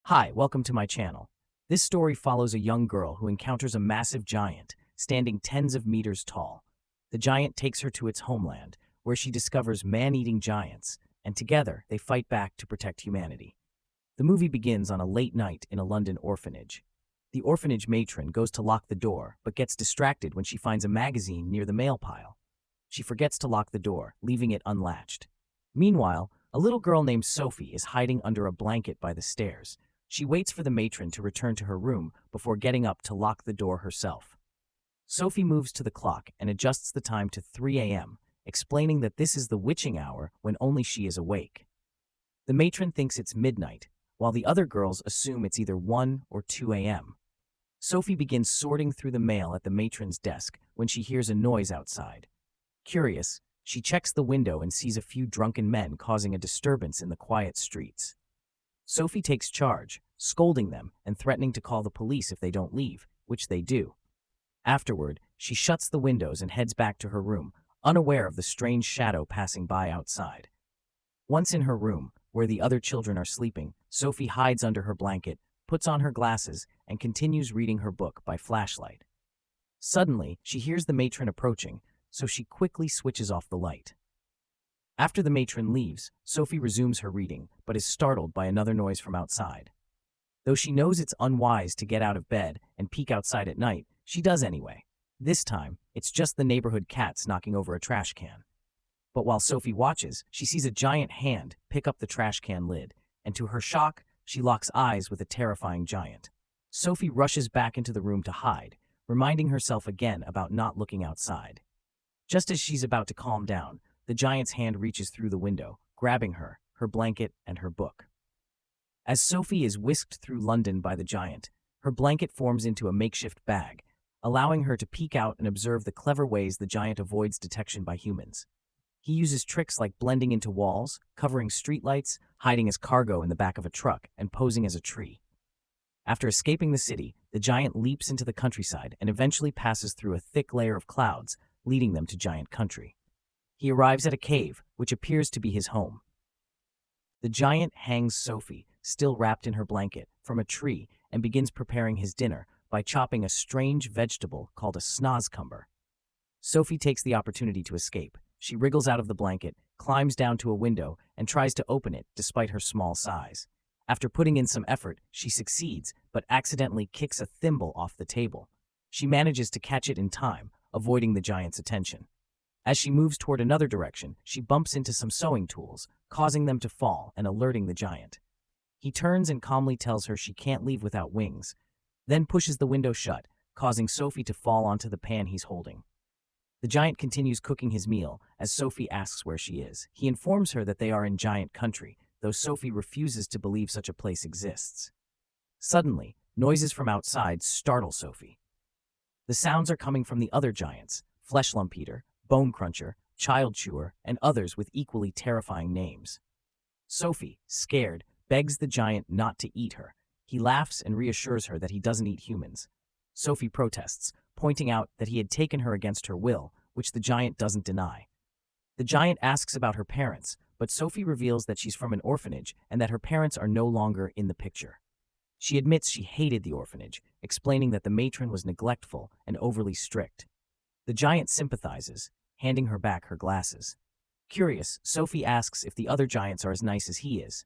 Hi, welcome to my channel. This story follows a young girl who encounters a massive giant, standing tens of meters tall. The giant takes her to its homeland, where she discovers man-eating giants, and together they fight back to protect humanity. The movie begins on a late night in a London orphanage. The orphanage matron goes to lock the door, but gets distracted when she finds a magazine near the mail pile. She forgets to lock the door, leaving it unlatched. Meanwhile, a little girl named Sophie is hiding under a blanket by the stairs. She waits for the matron to return to her room before getting up to lock the door herself. Sophie moves to the clock and adjusts the time to 3 a.m., explaining that this is the witching hour when only she is awake. The matron thinks it's midnight, while the other girls assume it's either 1 or 2 a.m. Sophie begins sorting through the mail at the matron's desk when she hears a noise outside. Curious, she checks the window and sees a few drunken men causing a disturbance in the quiet streets. Sophie takes charge, scolding them and threatening to call the police if they don't leave, which they do. Afterward, she shuts the windows and heads back to her room, unaware of the strange shadow passing by outside. Once in her room, where the other children are sleeping, Sophie hides under her blanket, puts on her glasses, and continues reading her book by flashlight. Suddenly, she hears the matron approaching, so she quickly switches off the light. After the matron leaves, Sophie resumes her reading, but is startled by another noise from outside. Though she knows it's unwise to get out of bed and peek outside at night, she does anyway. This time, it's just the neighborhood cats knocking over a trash can. But while Sophie watches, she sees a giant hand pick up the trash can lid, and to her shock, she locks eyes with a terrifying giant. Sophie rushes back into the room to hide, reminding herself again about not looking outside. Just as she's about to calm down, the giant's hand reaches through the window, grabbing her, her blanket, and her book. As Sophie is whisked through London by the giant, her blanket forms into a makeshift bag, allowing her to peek out and observe the clever ways the giant avoids detection by humans. He uses tricks like blending into walls, covering streetlights, hiding as cargo in the back of a truck, and posing as a tree. After escaping the city, the giant leaps into the countryside and eventually passes through a thick layer of clouds, leading them to giant country. He arrives at a cave, which appears to be his home. The giant hangs Sophie, still wrapped in her blanket, from a tree and begins preparing his dinner by chopping a strange vegetable called a snozcumber. Sophie takes the opportunity to escape. She wriggles out of the blanket, climbs down to a window, and tries to open it despite her small size. After putting in some effort, she succeeds, but accidentally kicks a thimble off the table. She manages to catch it in time, avoiding the giant's attention. As she moves toward another direction, she bumps into some sewing tools, causing them to fall and alerting the giant. He turns and calmly tells her she can't leave without wings, then pushes the window shut, causing Sophie to fall onto the pan he's holding. The giant continues cooking his meal as Sophie asks where she is. He informs her that they are in giant country, though Sophie refuses to believe such a place exists. Suddenly, noises from outside startle Sophie. The sounds are coming from the other giants, Flesh Lump Eater, Bone Cruncher, Child Chewer, and others with equally terrifying names. Sophie, scared, begs the giant not to eat her. He laughs and reassures her that he doesn't eat humans. Sophie protests, pointing out that he had taken her against her will, which the giant doesn't deny. The giant asks about her parents, but Sophie reveals that she's from an orphanage and that her parents are no longer in the picture. She admits she hated the orphanage, explaining that the matron was neglectful and overly strict. The giant sympathizes, handing her back her glasses. Curious, Sophie asks if the other giants are as nice as he is.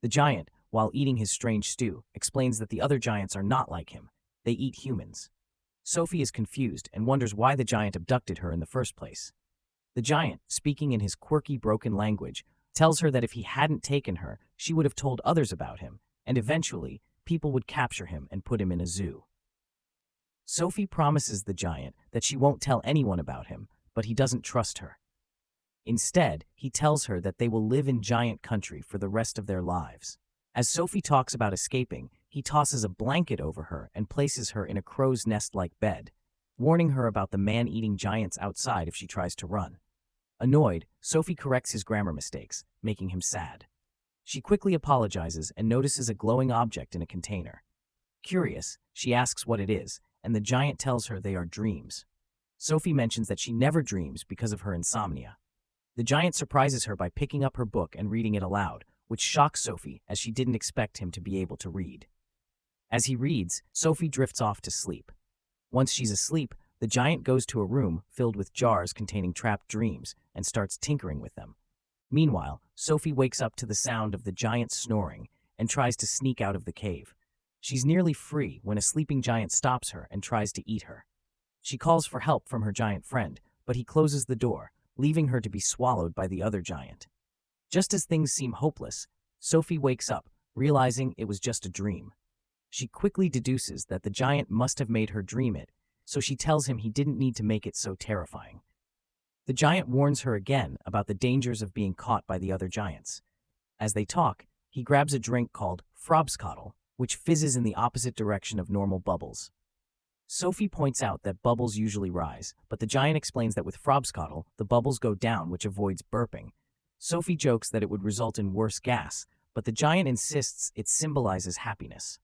The giant, while eating his strange stew, explains that the other giants are not like him. They eat humans. Sophie is confused and wonders why the giant abducted her in the first place. The giant, speaking in his quirky broken language, tells her that if he hadn't taken her, she would have told others about him, and eventually, people would capture him and put him in a zoo. Sophie promises the giant that she won't tell anyone about him, but he doesn't trust her. Instead, he tells her that they will live in giant country for the rest of their lives. As Sophie talks about escaping, he tosses a blanket over her and places her in a crow's nest-like bed, warning her about the man-eating giants outside if she tries to run. Annoyed, Sophie corrects his grammar mistakes, making him sad. She quickly apologizes and notices a glowing object in a container. Curious, she asks what it is, and the giant tells her they are dreams. Sophie mentions that she never dreams because of her insomnia. The giant surprises her by picking up her book and reading it aloud, which shocks Sophie as she didn't expect him to be able to read. As he reads, Sophie drifts off to sleep. Once she's asleep, the giant goes to a room filled with jars containing trapped dreams and starts tinkering with them. Meanwhile, Sophie wakes up to the sound of the giant snoring and tries to sneak out of the cave. She's nearly free when a sleeping giant stops her and tries to eat her. She calls for help from her giant friend, but he closes the door, leaving her to be swallowed by the other giant. Just as things seem hopeless, Sophie wakes up, realizing it was just a dream. She quickly deduces that the giant must have made her dream it, so she tells him he didn't need to make it so terrifying. The giant warns her again about the dangers of being caught by the other giants. As they talk, he grabs a drink called frobscotle, which fizzes in the opposite direction of normal bubbles. Sophie points out that bubbles usually rise, but the giant explains that with frobscotle, the bubbles go down, which avoids burping. Sophie jokes that it would result in worse gas, but the giant insists it symbolizes happiness.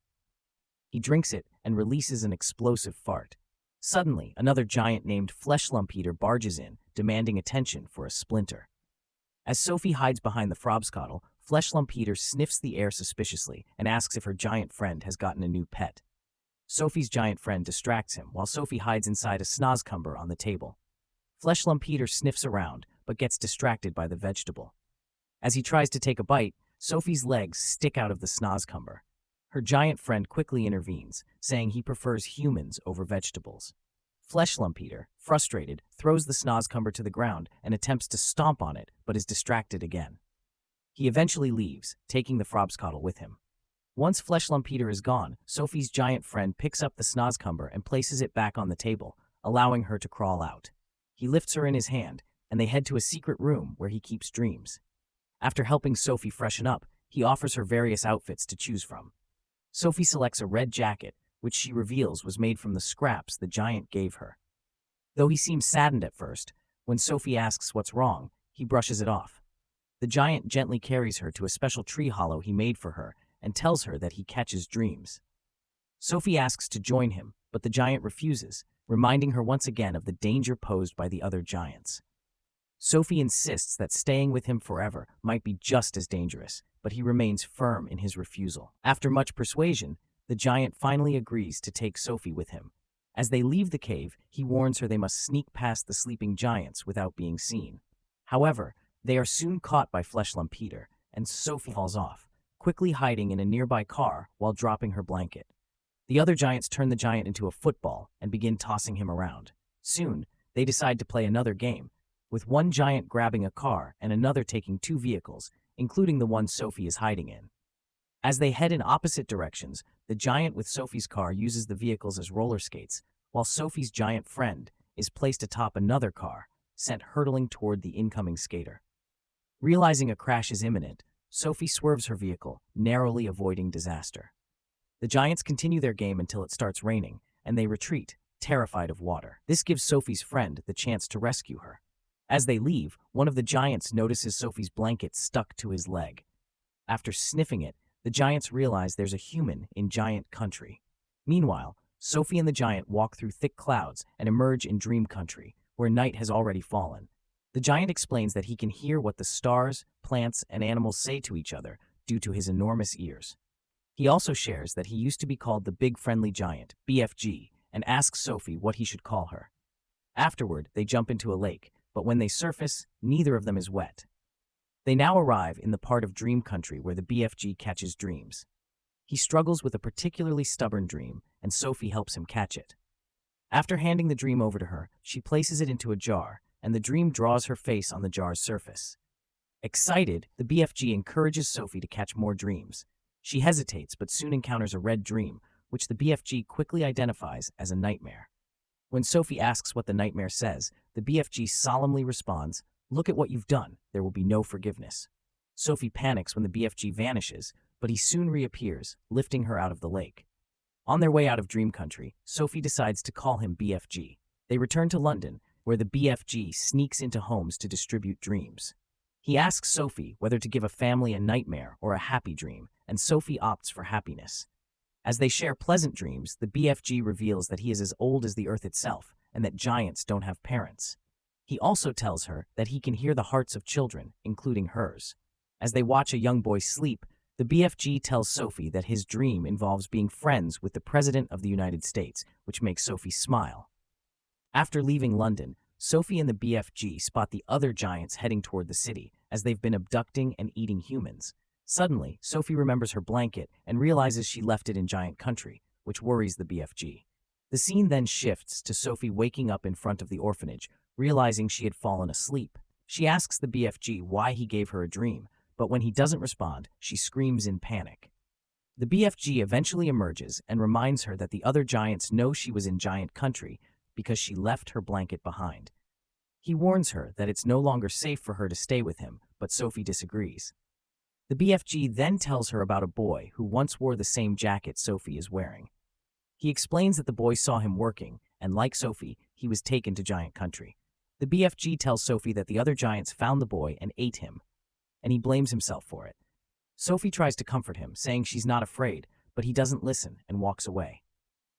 He drinks it and releases an explosive fart. Suddenly, another giant named Fleshlumpeter barges in, demanding attention for a splinter. As Sophie hides behind the frobscotle, Fleshlumpeter sniffs the air suspiciously and asks if her giant friend has gotten a new pet. Sophie's giant friend distracts him while Sophie hides inside a snozcumber on the table. Fleshlumpeter sniffs around, but gets distracted by the vegetable. As he tries to take a bite, Sophie's legs stick out of the snozcumber. Her giant friend quickly intervenes, saying he prefers humans over vegetables. Fleshlumpeter, frustrated, throws the snozcumber to the ground and attempts to stomp on it, but is distracted again. He eventually leaves, taking the frobscotle with him. Once Fleshlumpeter is gone, Sophie's giant friend picks up the snozcumber and places it back on the table, allowing her to crawl out. He lifts her in his hand, and they head to a secret room where he keeps dreams. After helping Sophie freshen up, he offers her various outfits to choose from. Sophie selects a red jacket, which she reveals was made from the scraps the giant gave her. Though he seems saddened at first, when Sophie asks what's wrong, he brushes it off. The giant gently carries her to a special tree hollow he made for her and tells her that he catches dreams. Sophie asks to join him, but the giant refuses, reminding her once again of the danger posed by the other giants. Sophie insists that staying with him forever might be just as dangerous, but he remains firm in his refusal. After much persuasion, the giant finally agrees to take Sophie with him. As they leave the cave, he warns her they must sneak past the sleeping giants without being seen. However, they are soon caught by Fleshlumpeter, and Sophie falls off, quickly hiding in a nearby car while dropping her blanket. The other giants turn the giant into a football and begin tossing him around. Soon, they decide to play another game, with one giant grabbing a car and another taking two vehicles, including the one Sophie is hiding in. As they head in opposite directions, the giant with Sophie's car uses the vehicles as roller skates, while Sophie's giant friend is placed atop another car, sent hurtling toward the incoming skater. Realizing a crash is imminent, Sophie swerves her vehicle, narrowly avoiding disaster. The giants continue their game until it starts raining, and they retreat, terrified of water. This gives Sophie's friend the chance to rescue her. As they leave, one of the giants notices Sophie's blanket stuck to his leg. After sniffing it, the giants realize there's a human in giant country. Meanwhile, Sophie and the giant walk through thick clouds and emerge in dream country, where night has already fallen. The giant explains that he can hear what the stars, plants, and animals say to each other due to his enormous ears. He also shares that he used to be called the Big Friendly Giant, BFG, and asks Sophie what he should call her. Afterward, they jump into a lake, but when they surface, neither of them is wet. They now arrive in the part of dream country where the BFG catches dreams. He struggles with a particularly stubborn dream, and Sophie helps him catch it. After handing the dream over to her, she places it into a jar, and the dream draws her face on the jar's surface. Excited, the BFG encourages Sophie to catch more dreams. She hesitates but soon encounters a red dream, which the BFG quickly identifies as a nightmare. When Sophie asks what the nightmare says, the BFG solemnly responds, "Look at what you've done, there will be no forgiveness." Sophie panics when the BFG vanishes, but he soon reappears, lifting her out of the lake. On their way out of dream country, Sophie decides to call him BFG. They return to London, where the BFG sneaks into homes to distribute dreams. He asks Sophie whether to give a family a nightmare or a happy dream, and Sophie opts for happiness. As they share pleasant dreams, the BFG reveals that he is as old as the earth itself, and that giants don't have parents. He also tells her that he can hear the hearts of children, including hers. As they watch a young boy sleep, the BFG tells Sophie that his dream involves being friends with the President of the United States, which makes Sophie smile. After leaving London, Sophie and the BFG spot the other giants heading toward the city, as they've been abducting and eating humans. Suddenly, Sophie remembers her blanket and realizes she left it in giant country, which worries the BFG. The scene then shifts to Sophie waking up in front of the orphanage, realizing she had fallen asleep. She asks the BFG why he gave her a dream, but when he doesn't respond, she screams in panic. The BFG eventually emerges and reminds her that the other giants know she was in giant country because she left her blanket behind. He warns her that it's no longer safe for her to stay with him, but Sophie disagrees. The BFG then tells her about a boy who once wore the same jacket Sophie is wearing. He explains that the boy saw him working, and like Sophie, he was taken to giant country. The BFG tells Sophie that the other giants found the boy and ate him, and he blames himself for it. Sophie tries to comfort him, saying she's not afraid, but he doesn't listen and walks away.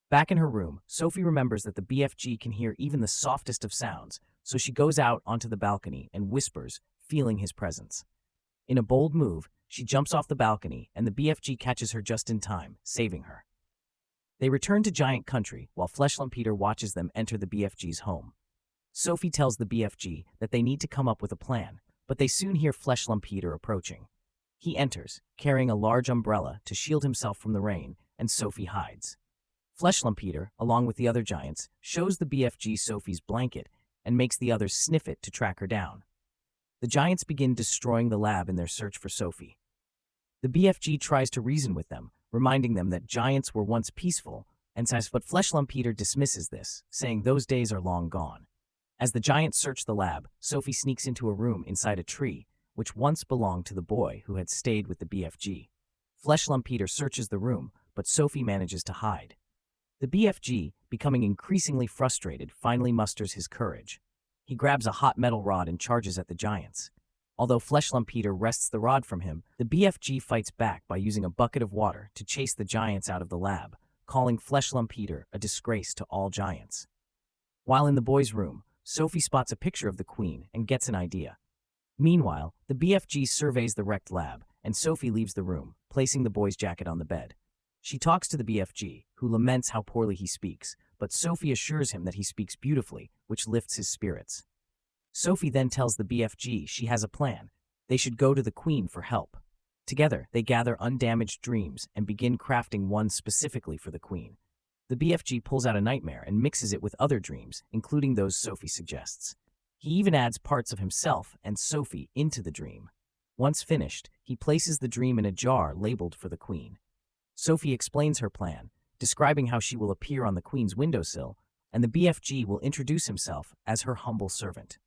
Back in her room, Sophie remembers that the BFG can hear even the softest of sounds, so she goes out onto the balcony and whispers, feeling his presence. In a bold move, she jumps off the balcony, and the BFG catches her just in time, saving her. They return to giant country, while Fleshlumpeder watches them enter the BFG's home. Sophie tells the BFG that they need to come up with a plan, but they soon hear Fleshlumpeder approaching. He enters, carrying a large umbrella to shield himself from the rain, and Sophie hides. Fleshlumpeder, along with the other giants, shows the BFG Sophie's blanket and makes the others sniff it to track her down. The giants begin destroying the lab in their search for Sophie. The BFG tries to reason with them, reminding them that giants were once peaceful, but Fleshlumpeder dismisses this, saying those days are long gone. As the giants search the lab, Sophie sneaks into a room inside a tree, which once belonged to the boy who had stayed with the BFG. Fleshlumpeder searches the room, but Sophie manages to hide. The BFG, becoming increasingly frustrated, finally musters his courage. He grabs a hot metal rod and charges at the giants. Although Fleshlumpeder wrests the rod from him, the BFG fights back by using a bucket of water to chase the giants out of the lab, calling Fleshlumpeder a disgrace to all giants. While in the boys' room, Sophie spots a picture of the Queen and gets an idea. Meanwhile, the BFG surveys the wrecked lab, and Sophie leaves the room, placing the boy's jacket on the bed. She talks to the BFG, who laments how poorly he speaks, but Sophie assures him that he speaks beautifully, which lifts his spirits. Sophie then tells the BFG she has a plan. They should go to the Queen for help. Together, they gather undamaged dreams and begin crafting one specifically for the Queen. The BFG pulls out a nightmare and mixes it with other dreams, including those Sophie suggests. He even adds parts of himself and Sophie into the dream. Once finished, he places the dream in a jar labeled for the Queen. Sophie explains her plan, describing how she will appear on the Queen's windowsill, and the BFG will introduce himself as her humble servant.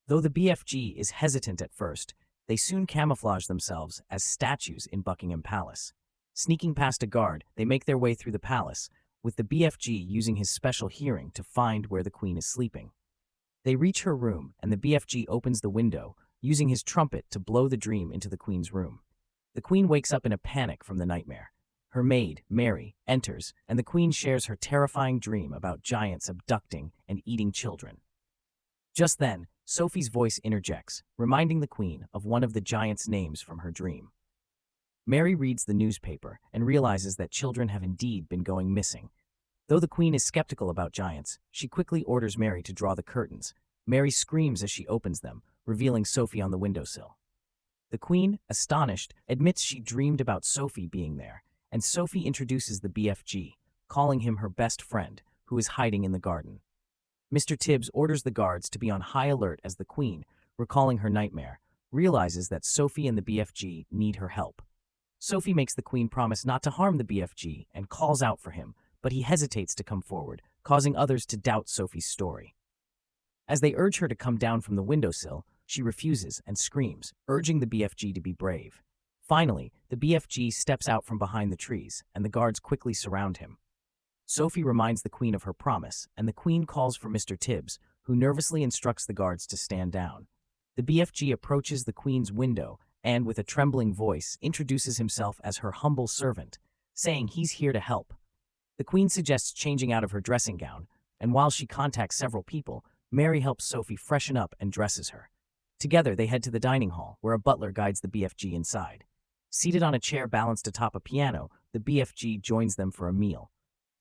Though the BFG is hesitant at first, they soon camouflage themselves as statues in Buckingham Palace. Sneaking past a guard, they make their way through the palace, with the BFG using his special hearing to find where the Queen is sleeping. They reach her room, and the BFG opens the window, using his trumpet to blow the dream into the Queen's room. The Queen wakes up in a panic from the nightmare. Her maid, Mary, enters, and the Queen shares her terrifying dream about giants abducting and eating children. Just then, Sophie's voice interjects, reminding the Queen of one of the giants' names from her dream. Mary reads the newspaper and realizes that children have indeed been going missing. Though the Queen is skeptical about giants, she quickly orders Mary to draw the curtains. Mary screams as she opens them, revealing Sophie on the windowsill. The Queen, astonished, admits she dreamed about Sophie being there, and Sophie introduces the BFG, calling him her best friend, who is hiding in the garden. Mr. Tibbs orders the guards to be on high alert as the Queen, recalling her nightmare, realizes that Sophie and the BFG need her help. Sophie makes the Queen promise not to harm the BFG and calls out for him, but he hesitates to come forward, causing others to doubt Sophie's story. As they urge her to come down from the windowsill, she refuses and screams, urging the BFG to be brave. Finally, the BFG steps out from behind the trees, and the guards quickly surround him. Sophie reminds the Queen of her promise, and the Queen calls for Mr. Tibbs, who nervously instructs the guards to stand down. The BFG approaches the Queen's window and, with a trembling voice, introduces himself as her humble servant, saying he's here to help. The Queen suggests changing out of her dressing gown, and while she contacts several people, Mary helps Sophie freshen up and dresses her. Together, they head to the dining hall, where a butler guides the BFG inside. Seated on a chair balanced atop a piano, the BFG joins them for a meal.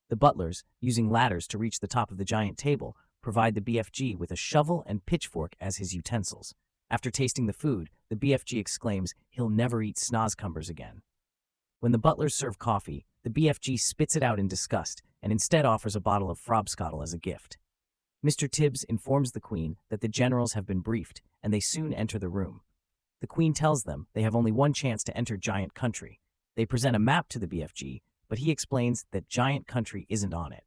The butlers, using ladders to reach the top of the giant table, provide the BFG with a shovel and pitchfork as his utensils. After tasting the food, the BFG exclaims he'll never eat snozcumbers again. When the butlers serve coffee, the BFG spits it out in disgust and instead offers a bottle of frobscottle as a gift. Mr. Tibbs informs the Queen that the generals have been briefed, and they soon enter the room. The Queen tells them they have only one chance to enter Giant Country. They present a map to the BFG, but he explains that Giant Country isn't on it.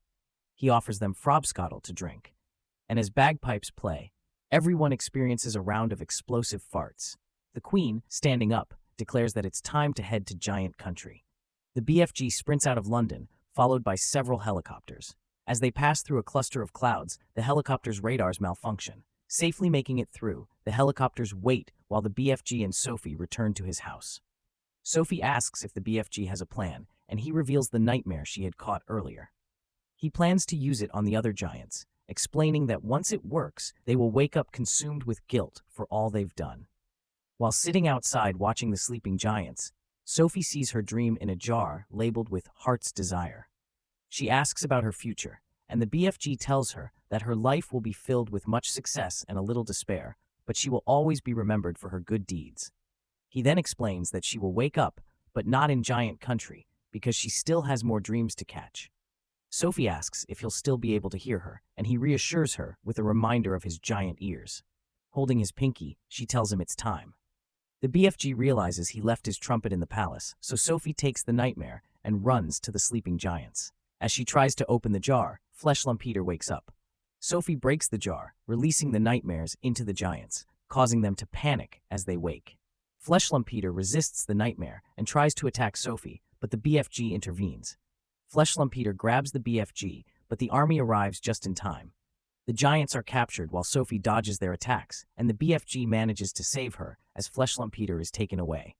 He offers them frobscottle to drink. And as bagpipes play, everyone experiences a round of explosive farts. The Queen, standing up, declares that it's time to head to Giant Country. The BFG sprints out of London, followed by several helicopters. As they pass through a cluster of clouds, the helicopter's radars malfunction. Safely making it through, the helicopters wait while the BFG and Sophie return to his house. Sophie asks if the BFG has a plan, and he reveals the nightmare she had caught earlier. He plans to use it on the other giants, explaining that once it works, they will wake up consumed with guilt for all they've done. While sitting outside watching the sleeping giants, Sophie sees her dream in a jar labeled with Heart's Desire. She asks about her future, and the BFG tells her that her life will be filled with much success and a little despair, but she will always be remembered for her good deeds. He then explains that she will wake up, but not in Giant Country, because she still has more dreams to catch. Sophie asks if he'll still be able to hear her, and he reassures her with a reminder of his giant ears. Holding his pinky, she tells him it's time. The BFG realizes he left his trumpet in the palace, so Sophie takes the nightmare and runs to the sleeping giants. As she tries to open the jar, Fleshlumpeder wakes up. Sophie breaks the jar, releasing the nightmares into the giants, causing them to panic as they wake. Fleshlumpeder resists the nightmare and tries to attack Sophie, but the BFG intervenes. Fleshlumpeder grabs the BFG, but the army arrives just in time. The giants are captured while Sophie dodges their attacks, and the BFG manages to save her as Fleshlumpeder is taken away.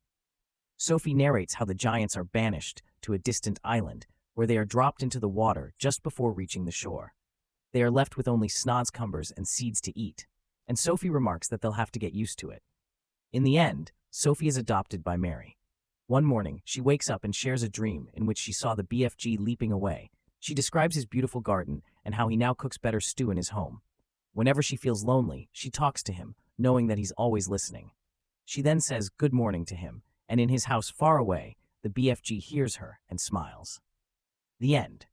Sophie narrates how the giants are banished to a distant island, where they are dropped into the water just before reaching the shore. They are left with only snozcumbers and seeds to eat, and Sophie remarks that they'll have to get used to it. In the end, Sophie is adopted by Mary. One morning, she wakes up and shares a dream in which she saw the BFG leaping away. She describes his beautiful garden and how he now cooks better stew in his home. Whenever she feels lonely, she talks to him, knowing that he's always listening. She then says good morning to him, and in his house far away, the BFG hears her and smiles. The end.